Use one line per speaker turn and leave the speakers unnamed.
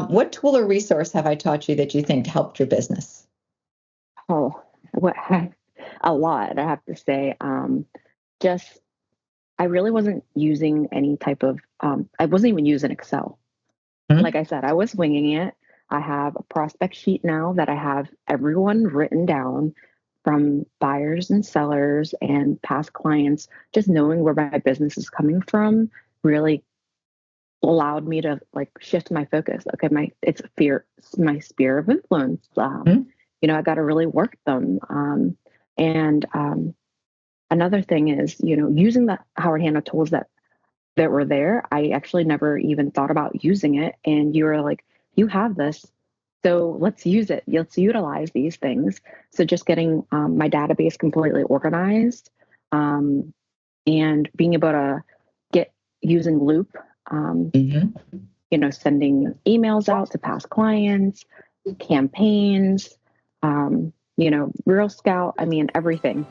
What tool or resource have I taught you that you think helped your business?
Oh, what a lot, I have to say. Just I really wasn't using any type of I wasn't even using Excel.
Hmm?
Like I said, I was winging it. I have a prospect sheet now that I have everyone written down from buyers and sellers and past clients. Just knowing where my business is coming from really allowed me to like shift my focus. Okay, my sphere of influence.
Hmm?
I got to really work them. And Another thing is, using the Howard Hanna tools that were there. I actually never even thought about using it. And you were like, you have this. So let's use it. Let's utilize these things. So just getting my database completely organized um, and being able to get using Loop, um,
Hmm.
sending emails out to past clients, campaigns, Real Scout, I mean, everything.